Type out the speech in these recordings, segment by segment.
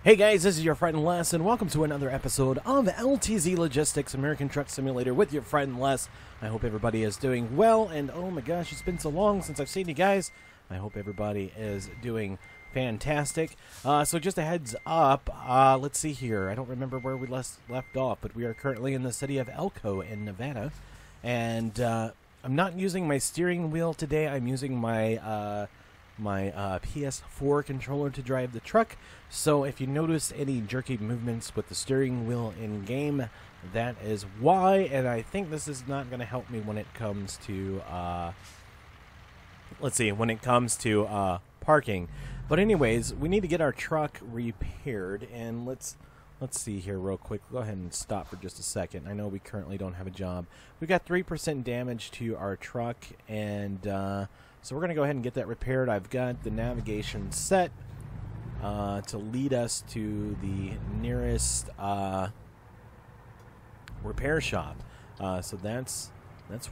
Hey guys, this is your friend Les, and welcome to another episode of LTZ Logistics American Truck Simulator with your friend Les. I hope everybody is doing well, and oh my gosh, it's been so long since I've seen you guys. I hope everybody is doing fantastic. So just a heads up, let's see here. I don't remember where we left off, but we are currently in the city of Elko in Nevada, and I'm not using my steering wheel today. I'm using my PS4 controller to drive the truck. So if you notice any jerky movements with the steering wheel in game, that is why. And I think this is not going to help me when it comes to parking. But anyways, we need to get our truck repaired, and let's see here real quick. Go ahead and stop for just a second. I know we currently don't have a job. We got 3% damage to our truck, and so we're going to go ahead and get that repaired. I've got the navigation set to lead us to the nearest repair shop. So that's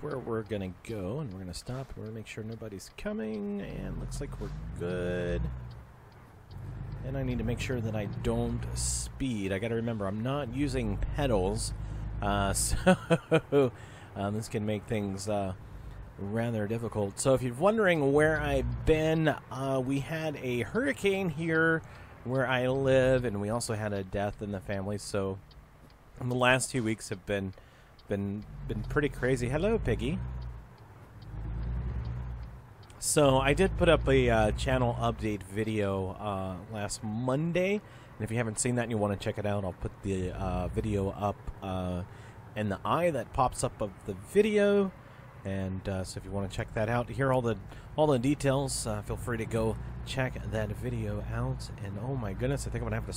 where we're going to go, and we're going to stop. We're going to make sure nobody's coming, and looks like we're good. And I need to make sure that I don't speed. I got to remember, I'm not using pedals, so this can make things rather difficult. So if you're wondering where I've been, we had a hurricane here where I live, and we also had a death in the family. So the last 2 weeks have been pretty crazy. Hello, Piggy. So I did put up a channel update video last Monday, and if you haven't seen that and you want to check it out, I'll put the video up in the eye that pops up of the video. And so if you want to check that out, to hear all the details, feel free to go check that video out. And oh my goodness, I think I'm gonna have to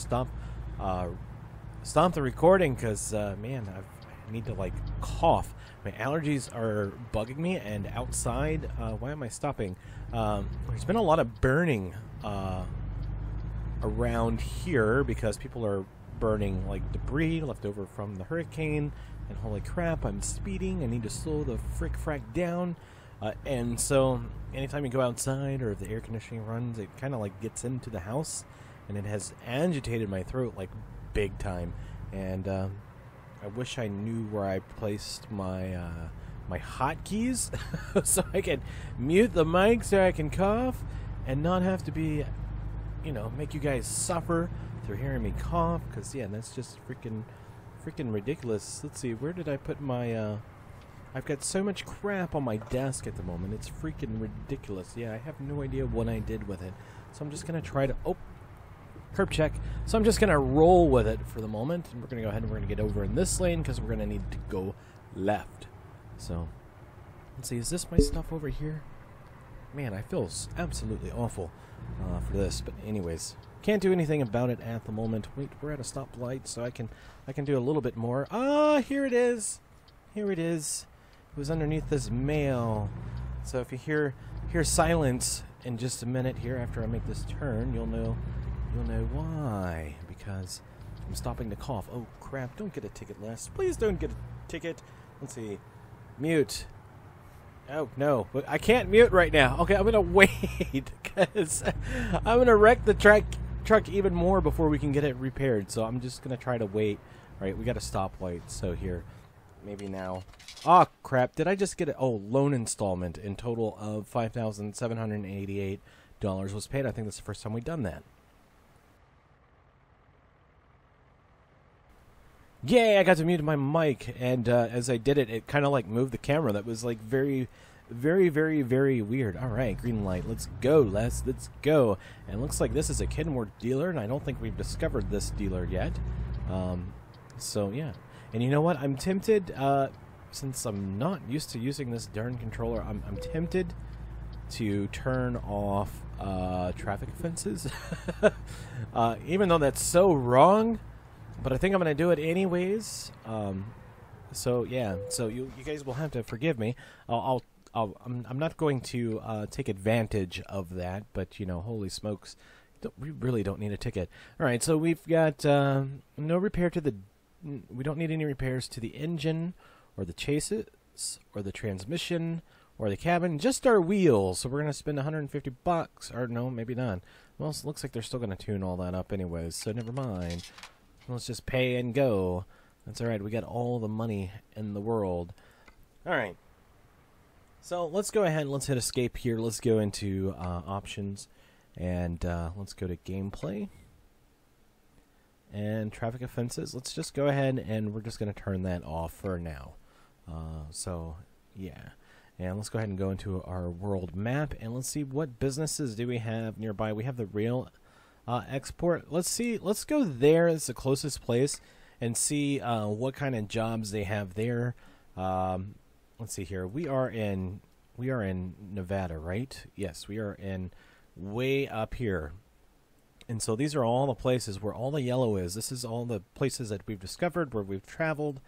stop the recording because man, I need to like cough. My allergies are bugging me, and outside, why am I stopping? There's been a lot of burning around here because people are burning like debris left over from the hurricane. And holy crap, I'm speeding. I need to slow the frack down. And so anytime you go outside or if the air conditioning runs, it kind of like gets into the house, and it has agitated my throat like big time. And I wish I knew where I placed my my hotkeys so I can mute the mic so I can cough and not have to be, you know, make you guys suffer through hearing me cough, because yeah, that's just freaking ridiculous. Let's see, where did I put my I've got so much crap on my desk at the moment. It's freaking ridiculous. Yeah, I have no idea what I did with it. So I'm just gonna try to curb check. So I'm just gonna roll with it for the moment, and we're gonna go ahead and we're gonna get over in this lane because we're gonna need to go left. So let's see, is this my stuff over here? Man, I feel absolutely awful for this, but anyways, can't do anything about it at the moment. Wait, we're at a stoplight, so I can do a little bit more. Here it is. Here it is. It was underneath this mail. So if you hear silence in just a minute here after I make this turn, you'll know why. Because I'm stopping to cough. Oh crap! Don't get a ticket, Les. Please don't get a ticket. Let's see. Mute. Oh no, but I can't mute right now. Okay, I'm gonna wait because I'm gonna wreck the truck even more before we can get it repaired. So I'm just gonna try to wait. All right, we got a stoplight. So here, maybe now. Oh crap! Did I just get it? Oh, loan installment in total of $5,788 was paid. I think that's the first time we've done that. Yay! I got to mute my mic, and as I did it, it kind of like moved the camera. That was like very, very, very, very weird. All right, green light. Let's go, Les. Let's go. And it looks like this is a Kenworth dealer, and I don't think we've discovered this dealer yet. So yeah. And you know what? I'm tempted, since I'm not used to using this darn controller, I'm tempted to turn off traffic offenses, even though that's so wrong. But I think I'm going to do it anyways. So yeah, so you guys will have to forgive me. I'm not going to take advantage of that, but you know, holy smokes, we really don't need a ticket. All right, so we've got no repair to the. We don't need any repairs to the engine, or the chassis, or the transmission, or the cabin, just our wheels. So we're going to spend 150 bucks, or no, maybe not. Well, it looks like they're still going to tune all that up anyways, so never mind. Let's just pay and go. That's all right. We got all the money in the world. All right. So let's go ahead and let's hit escape here. Let's go into options, and let's go to gameplay and traffic offenses. Let's just go ahead and we're just going to turn that off for now. So yeah, and let's go ahead and go into our world map, and let's see what businesses do we have nearby. We have the rail export. Let's see. Let's go there. It's the closest place, and see what kind of jobs they have there. Let's see here. We are in Nevada, right? Yes, we are in way up here. And so these are all the places where all the yellow is. This is all the places that we've discovered, where we've traveled.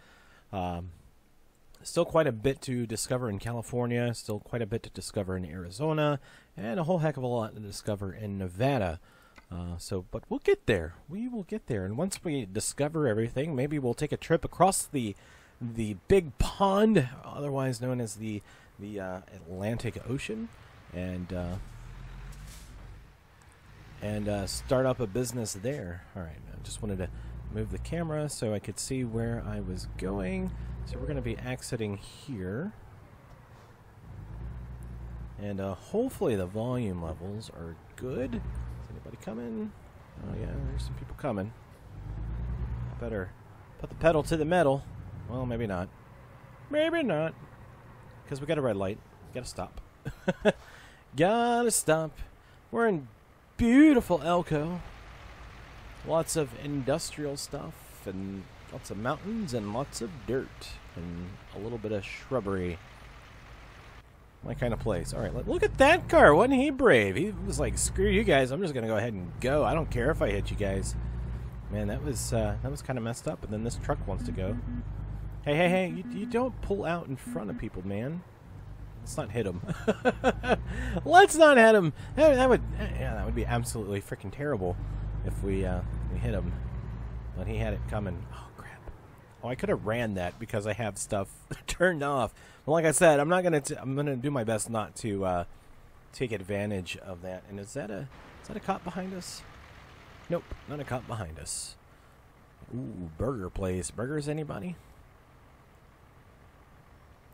Still quite a bit to discover in California. Still quite a bit to discover in Arizona, and a whole heck of a lot to discover in Nevada. But we'll get there. We will get there. And once we discover everything, maybe we'll take a trip across the big pond, otherwise known as the Atlantic Ocean, and start up a business there. All right, I just wanted to move the camera so I could see where I was going. So we're going to be exiting here, and hopefully the volume levels are good. Is anybody coming? Oh yeah, there's some people coming. I better put the pedal to the metal. Well, maybe not. Maybe not. Because we got a red light. Gotta stop. Gotta stop. We're in beautiful Elko. Lots of industrial stuff, and lots of mountains, and lots of dirt, and a little bit of shrubbery. My kind of place. Alright, look at that car. Wasn't he brave? He was like, screw you guys. I'm just gonna go ahead and go. I don't care if I hit you guys. Man, that was kind of messed up. And then this truck wants to go. Hey, you don't pull out in front of people, man. Let's not hit him. Let's not hit him. That would be absolutely freaking terrible if we hit him. But he had it coming. Oh, crap. Oh, I could have ran that because I have stuff turned off. Well, like I said, I'm gonna do my best not to take advantage of that. And is that a cop behind us? Nope, not a cop behind us. Ooh, burger place. Burgers, anybody?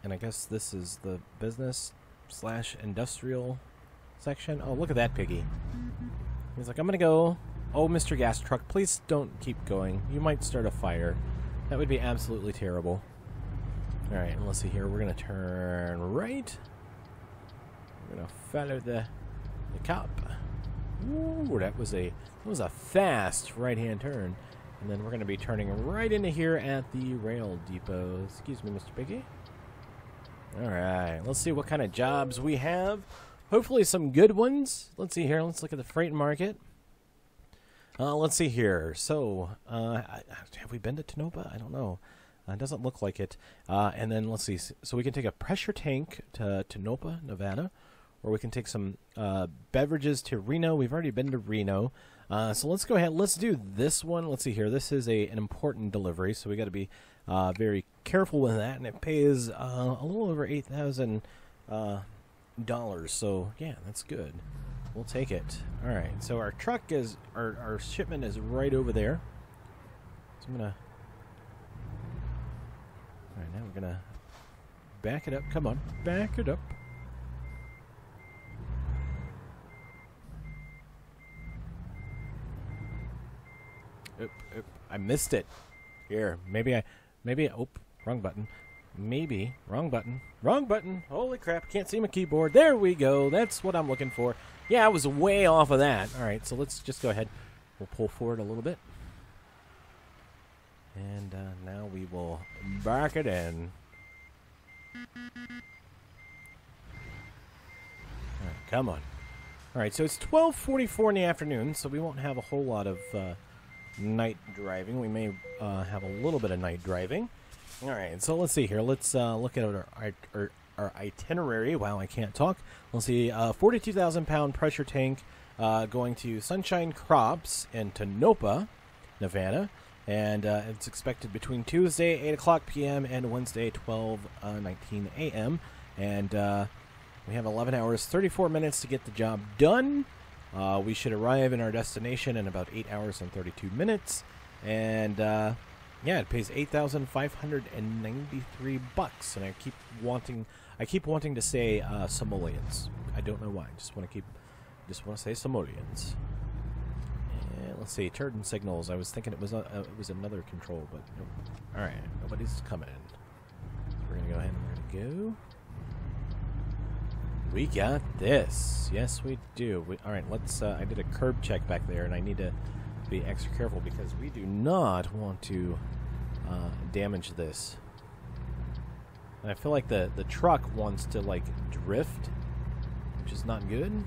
And I guess this is the business/industrial section. Oh, look at that piggy. He's like, I'm going to go. Oh, Mr. Gas Truck, please don't keep going. You might start a fire. That would be absolutely terrible. All right, and let's see here. We're going to turn right. We're going to follow the cop. Ooh, that was a fast right-hand turn. And then we're going to be turning right into here at the rail depot. Excuse me, Mr. Piggy. Alright, let's see what kind of jobs we have. Hopefully some good ones. Let's see here. Let's look at the freight market. Let's see here. So, have we been to Tonopah? I don't know. It doesn't look like it. And then let's see. So we can take a pressure tank to Tonopah, Nevada. Or we can take some beverages to Reno. We've already been to Reno. So let's go ahead. Let's do this one. Let's see here. This is an important delivery, so we got to be very careful with that. And it pays a little over $8,000. So yeah, that's good. We'll take it. All right. So our truck is our shipment is right over there. So I'm gonna. All right, now we're gonna back it up. Come on, back it up. Oop, I missed it. Here, maybe, oh, wrong button. Maybe, wrong button. Wrong button. Holy crap, can't see my keyboard. There we go. That's what I'm looking for. Yeah, I was way off of that. All right, so let's just go ahead. We'll pull forward a little bit. And now we will back it in. All right, come on. All right, so it's 12:44 in the afternoon, so we won't have a whole lot of night driving. We may have a little bit of night driving. All right, so let's see here. Let's look at our itinerary. Wow, I can't talk. Let's see, 42,000-pound pressure tank going to Sunshine Crops in Tonopah, Nevada, and it's expected between Tuesday 8 o'clock p.m. and Wednesday 12:19 a.m. And We have 11 hours, 34 minutes to get the job done. We should arrive in our destination in about 8 hours and 32 minutes. And, yeah, it pays $8,593, and I keep wanting to say simoleons. I don't know why. Just want to say simoleons. And let's see, turn signals. I was thinking it was another control, but nope. All right, nobody's coming in. So we're gonna go ahead and we're gonna go. We got this. Yes, we do. All right, let's. I did a curb check back there, and I need to be extra careful because we do not want to damage this. And I feel like the truck wants to like drift, which is not good.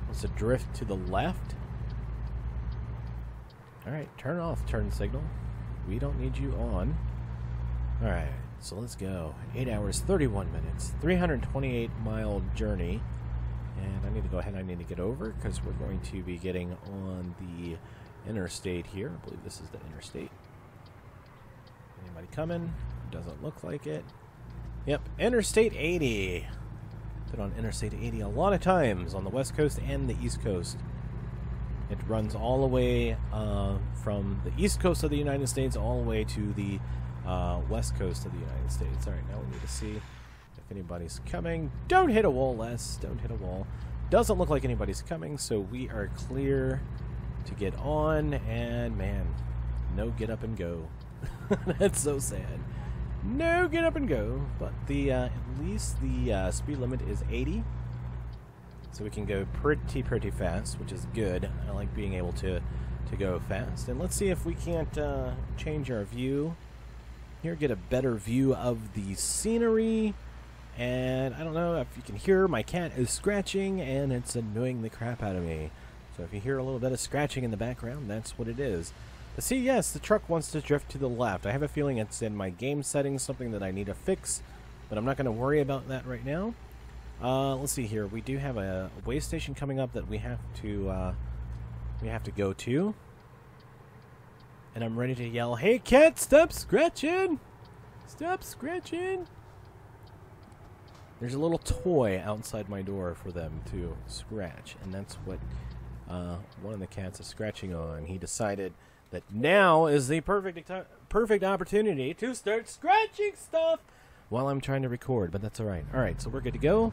Wants to drift to the left. All right, turn off turn signal. We don't need you on. All right, so let's go. 8 hours, 31 minutes, 328-mile journey. And I need to go ahead and I need to get over because we're going to be getting on the interstate here. I believe this is the interstate. Anybody coming? Doesn't look like it. Yep, Interstate 80. Been on Interstate 80 a lot of times on the West Coast and the East Coast. It runs all the way from the East Coast of the United States all the way to the West Coast of the United States. All right, now we need to see if anybody's coming. Don't hit a wall, Les. Don't hit a wall. Doesn't look like anybody's coming, so we are clear to get on. And, man, no get up and go. That's so sad. No get up and go. But the at least the speed limit is 80. So we can go pretty fast, which is good. I like being able to go fast. And let's see if we can't change our view here, get a better view of the scenery. And I don't know if you can hear, my cat is scratching, and it's annoying the crap out of me. So if you hear a little bit of scratching in the background, that's what it is. But see, yes, the truck wants to drift to the left. I have a feeling it's in my game settings, something that I need to fix, but I'm not going to worry about that right now. Let's see here. We do have a way station coming up that we have to go to. And I'm ready to yell, "Hey cat, stop scratching! Stop scratching!" There's a little toy outside my door for them to scratch, and that's what one of the cats is scratching on. He decided that now is the perfect opportunity to start scratching stuff while I'm trying to record, but that's all right. All right, so we're good to go.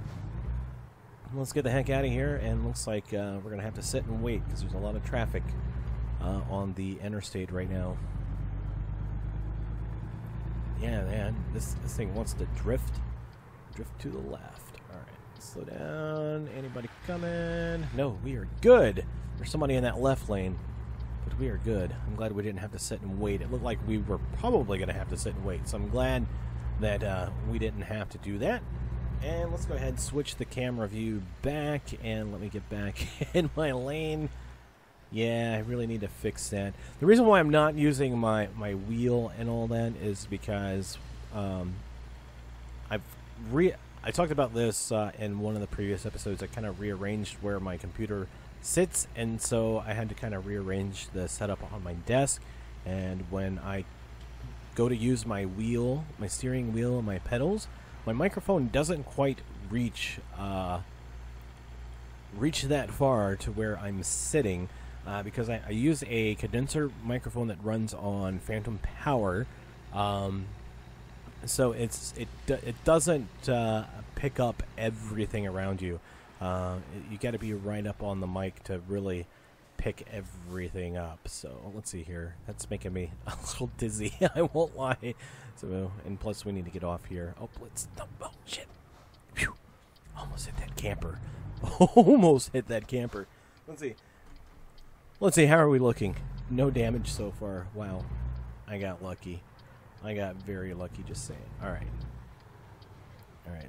Let's get the heck out of here, and looks like we're going to have to sit and wait because there's a lot of traffic on the interstate right now. Yeah, man, this thing wants to drift to the left. All right, slow down. Anybody coming? No, we are good. There's somebody in that left lane, but we are good. I'm glad we didn't have to sit and wait. It looked like we were probably going to have to sit and wait, so I'm glad that we didn't have to do that. And let's go ahead and switch the camera view back, and let me get back in my lane. Yeah, I really need to fix that. The reason why I'm not using my wheel and all that is because I talked about this in one of the previous episodes. I kind of rearranged where my computer sits, and so I had to kind of rearrange the setup on my desk. And when I go to use my wheel, my steering wheel, and my pedals, my microphone doesn't quite reach that far to where I'm sitting, because I use a condenser microphone that runs on phantom power, so it doesn't pick up everything around you. You got to be right up on the mic to really pick everything up. So let's see here. That's making me a little dizzy. I won't lie. So, and plus we need to get off here. Oh, oh shit! Phew. Almost hit that camper. Almost hit that camper. Let's see. How are we looking? No damage so far. Wow, I got lucky. I got very lucky. Just saying. All right.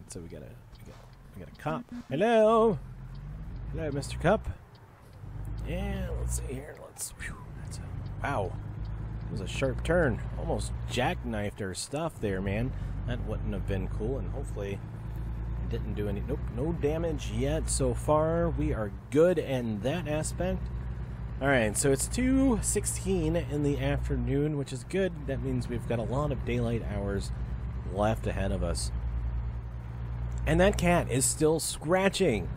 So we got a cop. Hello, Mr. Cup. Yeah, let's see here. Wow. It was a sharp turn. Almost jackknifed our stuff there, man. That wouldn't have been cool, and hopefully it didn't do any... Nope, no damage yet so far. We are good in that aspect. Alright, so it's 2:16 in the afternoon, which is good. That means we've got a lot of daylight hours left ahead of us. And that cat is still scratching.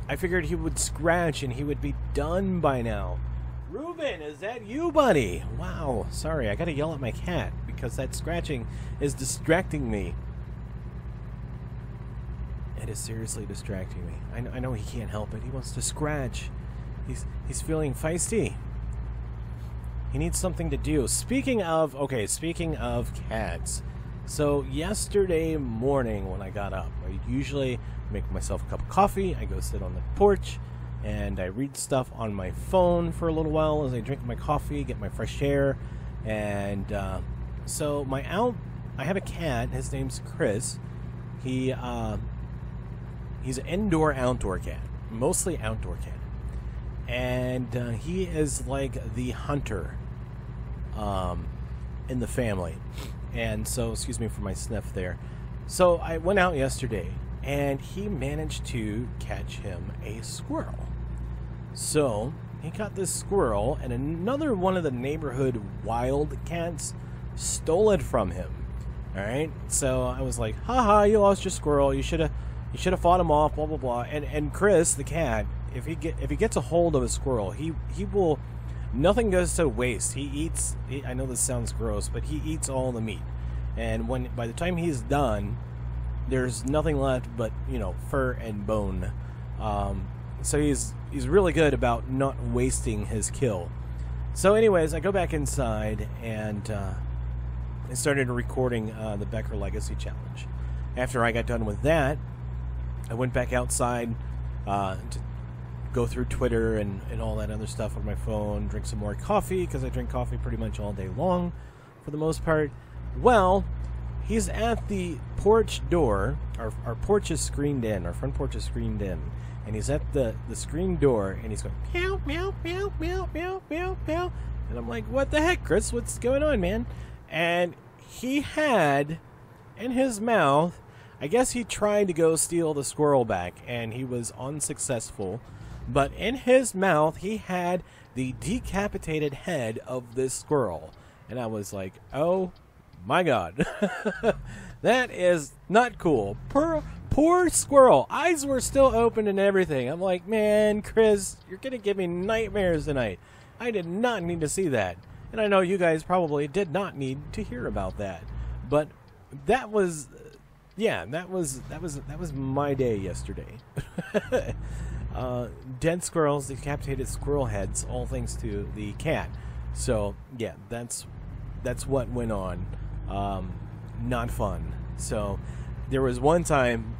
I figured he would scratch and he would be done by now. Ruben, is that you, buddy? Wow, sorry, I gotta yell at my cat because that scratching is distracting me. It is seriously distracting me. I know he can't help it. He wants to scratch. He's feeling feisty. He needs something to do. Speaking of cats. So yesterday morning when I got up, I usually make myself a cup of coffee. I go sit on the porch and I read stuff on my phone for a little while as I drink my coffee, get my fresh air. And so I have a cat. His name's Chris. He's an indoor-outdoor cat, mostly outdoor cat. And he is like the hunter in the family. And so, excuse me for my sniff there. So I went out yesterday, and he managed to catch him a squirrel. So he caught this squirrel, and another one of the neighborhood wild cats stole it from him. All right. So I was like, "Haha, you lost your squirrel. You should have fought him off." Blah blah blah. And Chris, the cat, if he gets a hold of a squirrel, he will. Nothing goes to waste. He eats. I know this sounds gross, but he eats all the meat. And by the time he's done, there's nothing left but fur and bone. So he's really good about not wasting his kill. So, anyways, I go back inside and I started recording the Becker Legacy Challenge. After I got done with that, I went back outside to go through Twitter and all that other stuff on my phone, drink some more coffee, because I drink coffee pretty much all day long, for the most part. Well, he's at the porch door. Our porch is screened in. Our front porch is screened in. And he's at the screen door, and he's going, meow, meow, meow, meow, meow, meow, meow. And I'm like, what the heck, Chris? What's going on, man? And he had, in his mouth, I guess he tried to go steal the squirrel back, and he was unsuccessful. But in his mouth, he had the decapitated head of this squirrel. And I was like, oh my God. That is not cool. Poor squirrel. Eyes were still open and everything. I'm like, man, Chris, you're going to give me nightmares tonight. I did not need to see that. And I know you guys probably did not need to hear about that. But that was, yeah, that was my day yesterday. Dead squirrels, decapitated squirrel heads, all thanks to the cat. So yeah, that's what went on. Not fun. So there was one time,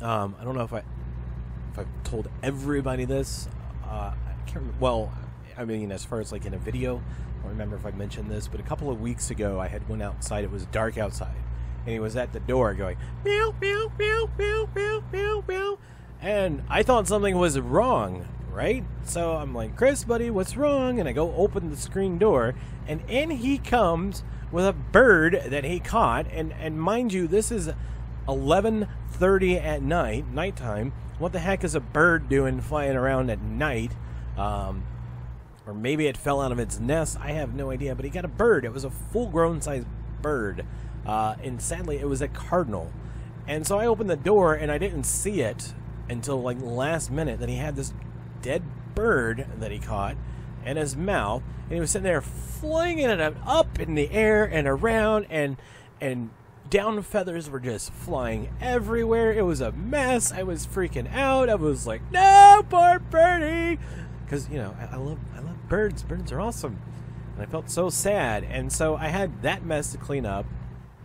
I don't know if I've told everybody this. I can't. Well, I mean, as far as like in a video, I don't remember if I mentioned this, but a couple of weeks ago, I had went outside. It was dark outside, and he was at the door going meow meow meow meow meow meow meow. And I thought something was wrong, right? So I'm like, Chris, buddy, what's wrong? And I go open the screen door, and in he comes with a bird that he caught. And mind you, this is 11:30 at nighttime. What the heck is a bird doing flying around at night? Or maybe it fell out of its nest. I have no idea. But he got a bird. It was a full-grown sized bird. And sadly, it was a cardinal. And so I opened the door, and I didn't see it until like last minute that he had this dead bird that he caught in his mouth, and he was sitting there flinging it up in the air and around, and down feathers were just flying everywhere. It was a mess. I was freaking out. I was like, no, poor birdie, because I love birds. Birds are awesome, and I felt so sad. And so I had that mess to clean up,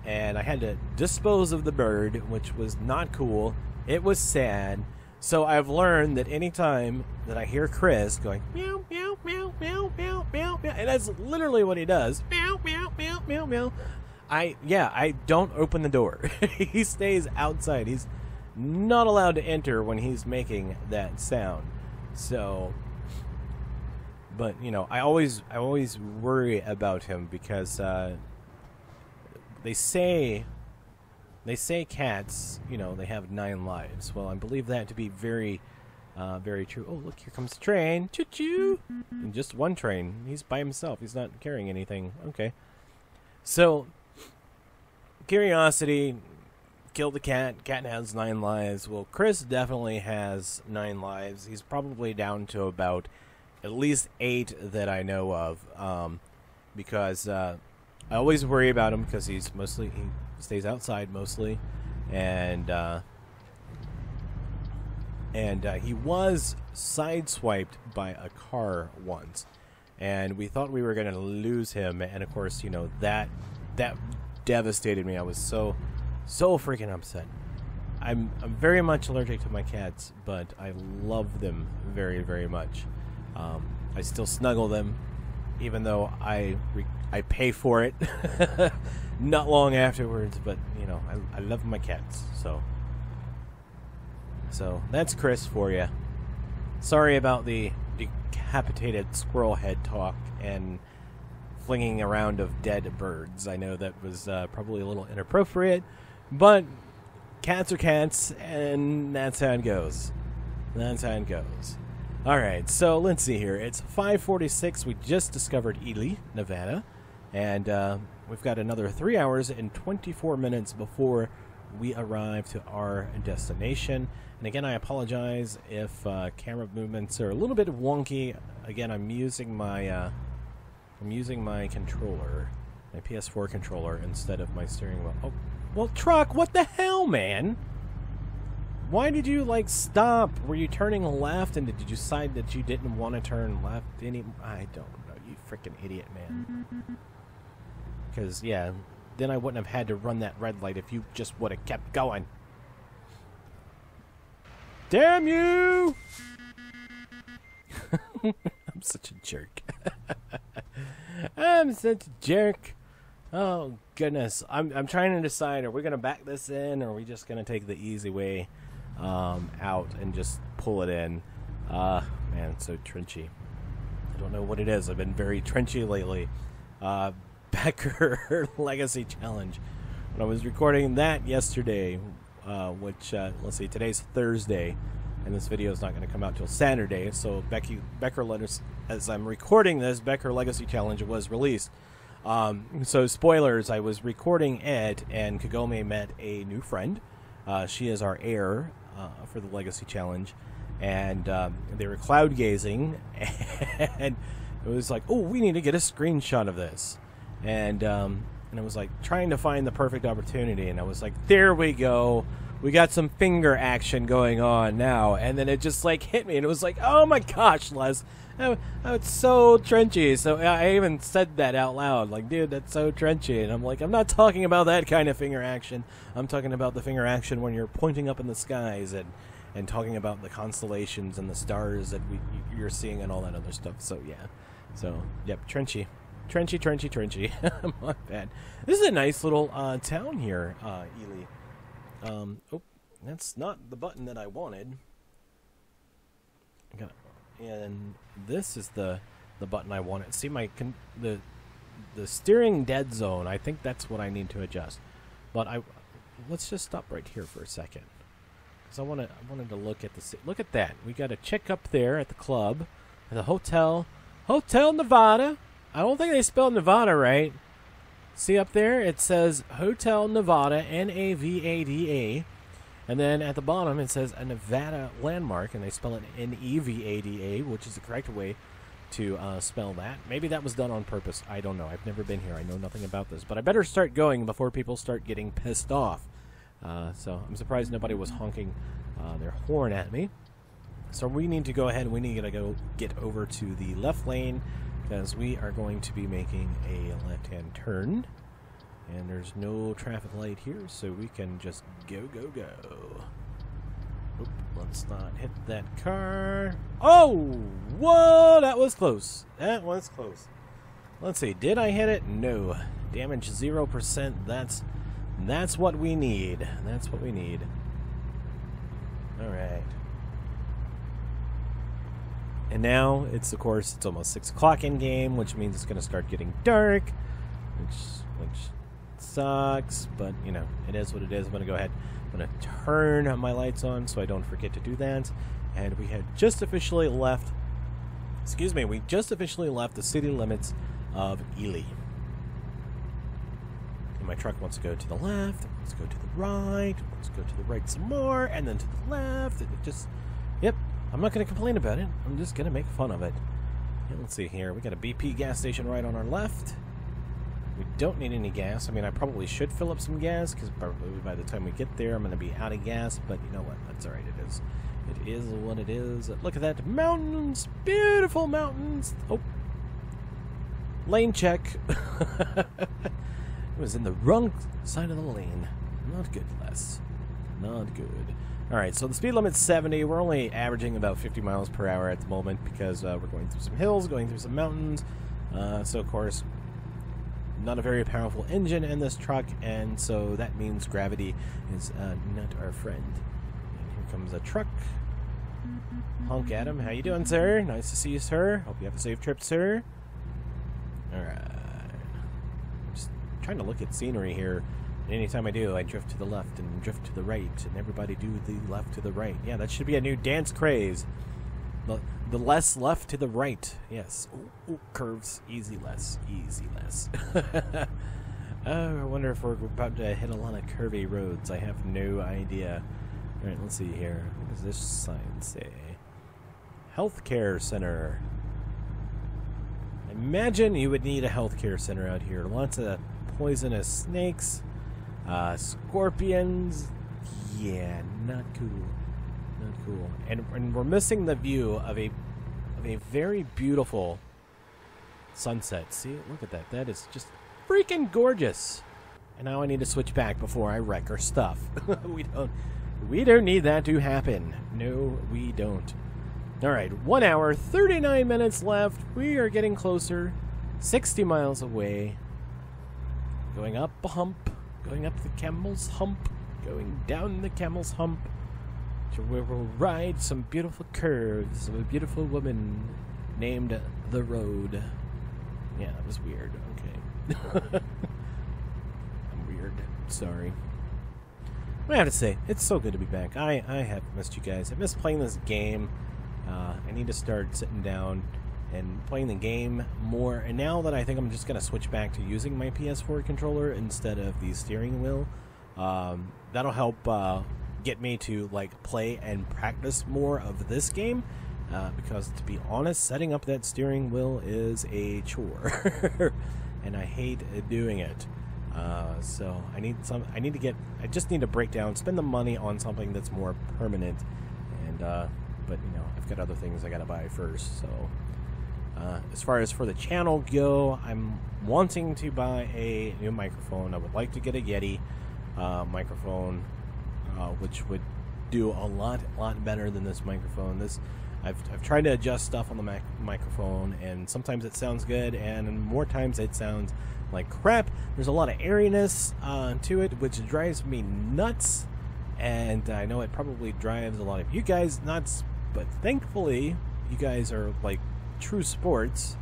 and I had to dispose of the bird, which was not cool. It was sad. So I've learned that anytime that I hear Chris going meow meow meow meow meow meow meow, and that's literally what he does, meow meow meow meow meow, I don't open the door. He stays outside. He's not allowed to enter when he's making that sound. So, but I always worry about him because they say cats, they have 9 lives. Well, I believe that to be very, very true. Oh, look, here comes the train. Choo-choo. And just one train. He's by himself. He's not carrying anything. Okay. So, Curiosity killed the cat. Cat has 9 lives. Well, Chris definitely has 9 lives. He's probably down to about at least 8 that I know of. Because I always worry about him because he stays outside mostly, and he was sideswiped by a car once, and we thought we were going to lose him, and of course, you know, that devastated me. I was so freaking upset. I'm very much allergic to my cats, but I love them very, very much. I still snuggle them, even though I pay for it not long afterwards. But you know, I love my cats. So that's Chris for you. Sorry about the decapitated squirrel head talk and flinging around of dead birds. I know that was probably a little inappropriate, but cats are cats, and that's how it goes. That's how it goes. All right, so let's see here. It's 5:46. We just discovered Ely, Nevada, and we've got another 3 hours and 24 minutes before we arrive to our destination. And again, I apologize if camera movements are a little bit wonky. Again, I'm using my controller, my PS4 controller, instead of my steering wheel. Oh, well, truck, what the hell, man? Why did you, like, stop? Were you turning left, and did you decide that you didn't want to turn left? I don't know, you freaking idiot, man. Because, yeah, then I wouldn't have had to run that red light if you just would have kept going. Damn you! I'm such a jerk. I'm such a jerk. Oh, goodness. I'm trying to decide, are we going to back this in, or are we just going to take the easy way out and just pull it in? Man, it's so trenchy. I don't know what it is. I've been very trenchy lately. Becker Legacy Challenge. When I was recording that yesterday, which, let's see, today's Thursday, and this video is not going to come out till Saturday, so Becker Legacy, as I'm recording this, Becker Legacy Challenge was released. So spoilers, I was recording it, and Kagome met a new friend. She is our heir for the Legacy Challenge, and they were cloud gazing, and it was like, oh, we need to get a screenshot of this, and I was like trying to find the perfect opportunity, and I was like, there we go. We got some finger action going on now, and then it just like hit me, and it was like, oh my gosh, Les, oh, it's so trenchy. So I even said that out loud, like, dude, that's so trenchy. And I'm like, I'm not talking about that kind of finger action. I'm talking about the finger action when you're pointing up in the skies and talking about the constellations and the stars that you're seeing and all that other stuff. So yeah, so yep, trenchy. My bad. This is a nice little town here, Ely. Oh, that's not the button that I wanted. And this is the button I wanted. See the steering dead zone. I think that's what I need to adjust. But let's just stop right here for a second, because I wanted to look at look at that. We got a chick up there at the club, at the Hotel Nevada. I don't think they spelled Nevada right. See up there? It says Hotel Nevada, Navada, and then at the bottom it says a Nevada landmark, and they spell it Nevada, which is the correct way to spell that. Maybe that was done on purpose. I don't know. I've never been here. I know nothing about this. But I better start going before people start getting pissed off. So I'm surprised nobody was honking their horn at me. So we need to go ahead and we need to go get over to the left lane, because we are going to be making a left-hand turn, and there's no traffic light here, so we can just go. Oop, let's not hit that car. Oh, whoa, that was close. That was close. Let's see, did I hit it? No. Damage 0%. That's what we need. That's what we need. All right. And now it's, of course, it's almost 6 o'clock in game, which means it's going to start getting dark, which sucks, but you know, it is what it is. I'm going to go ahead. I'm going to turn my lights on so I don't forget to do that. And we had just officially left. Excuse me. We just officially left the city limits of Ely. my truck wants to go to the left, it wants to go to the right, it wants to go to the right some more, and then to the left. It just, yep, I'm not going to complain about it. I'm just going to make fun of it. Yeah, let's see here. We got a BP gas station right on our left. We don't need any gas. I mean, I probably should fill up some gas, because probably by the time we get there, I'm going to be out of gas, but you know what? That's all right. It is. It is what it is. Look at that. Mountains. Beautiful mountains. Oh. Lane check. It was in the wrong side of the lane. Not good, Les. Not good. Alright, so the speed limit's 70. We're only averaging about 50 miles per hour at the moment because we're going through some hills, going through some mountains. So, of course, not a very powerful engine in this truck, and so that means gravity is not our friend. And here comes a truck. Honk at him. How you doing, sir? Nice to see you, sir. Hope you have a safe trip, sir. Alright. Just trying to look at scenery here. And anytime I do, I drift to the left and drift to the right, and everybody do the left to the right. Yeah, that should be a new dance craze. The less left to the right. Yes. Ooh, curves. Easy less. Easy less. Oh, I wonder if we're about to hit a lot of curvy roads. I have no idea. Alright, let's see here. What does this sign say? Healthcare center. Imagine you would need a healthcare center out here. Lots of poisonous snakes, scorpions. Yeah, not cool. Not cool. And we're missing the view of a very beautiful sunset. See, look at that. That is just freaking gorgeous. And now I need to switch back before I wreck our stuff. We don't need that to happen. No, we don't. Alright, 1 hour, 39 minutes left. We are getting closer. 60 miles away. Going up a hump. Going up the camel's hump. Going down the camel's hump. To where we'll ride some beautiful curves of a beautiful woman named The Road. Yeah, that was weird. Okay. I'm weird. Sorry. I have to say, it's so good to be back. I have missed you guys. I miss playing this game. I need to start sitting down and playing the game more. And now that I think I'm just going to switch back to using my PS4 controller instead of the steering wheel, that'll help get me to like play and practice more of this game. Because to be honest, setting up that steering wheel is a chore, and I hate doing it. So I just need to break down, spend the money on something that's more permanent, and but you know, I've got other things I gotta buy first. So as far as for the channel go, I'm wanting to buy a new microphone. I would like to get a Yeti microphone, which would do a lot better than this microphone. I've tried to adjust stuff on the microphone, and sometimes it sounds good, and more times it sounds like crap. There's a lot of airiness to it, which drives me nuts, and I know it probably drives a lot of you guys nuts, but thankfully you guys are like true sports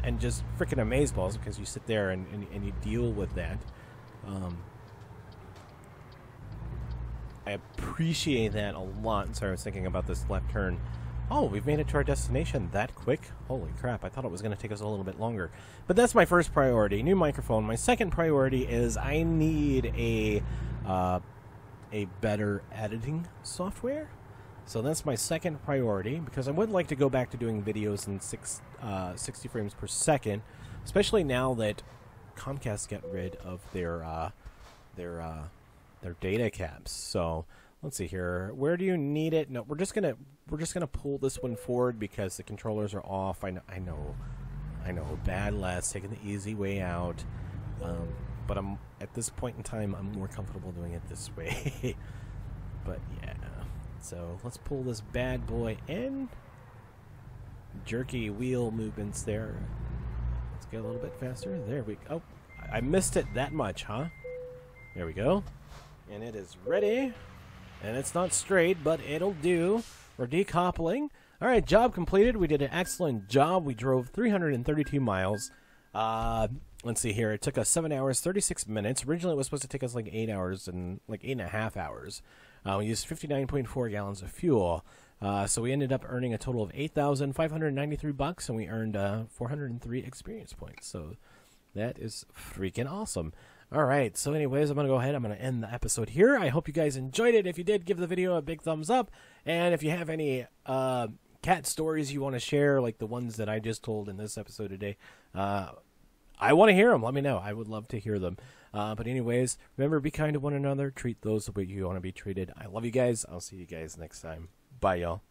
and just freaking amazeballs, because you sit there and you deal with that. I appreciate that a lot. Sorry, I was thinking about this left turn. Oh, we've made it to our destination that quick? Holy crap, I thought it was going to take us a little bit longer. But that's my first priority, new microphone. My second priority is I need a better editing software. So that's my second priority, because I would like to go back to doing videos in 60 frames per second, especially now that Comcast got rid of their data caps. So let's see here. Where do you need it? No, we're just gonna pull this one forward because the controllers are off. I know. Bad Les, taking the easy way out. But I'm at this point in time, I'm more comfortable doing it this way. But yeah. So let's pull this bad boy in. Jerky wheel movements there. Let's get a little bit faster. There we go. Oh, I missed it that much, huh? There we go. And it is ready. And it's not straight, but it'll do. We're decoupling. All right, job completed. We did an excellent job. We drove 332 miles. Let's see here. It took us 7 hours, 36 minutes. Originally, it was supposed to take us like 8 hours and like 8.5 hours. We used 59.4 gallons of fuel. So we ended up earning a total of $8,593, and we earned 403 experience points. So that is freaking awesome. All right, so anyways, I'm going to go ahead. I'm going to end the episode here. I hope you guys enjoyed it. If you did, give the video a big thumbs up. And if you have any cat stories you want to share, like the ones that I just told in this episode today, I want to hear them. Let me know. I would love to hear them. But anyways, remember, be kind to one another. Treat those the way you want to be treated. I love you guys. I'll see you guys next time. Bye, y'all.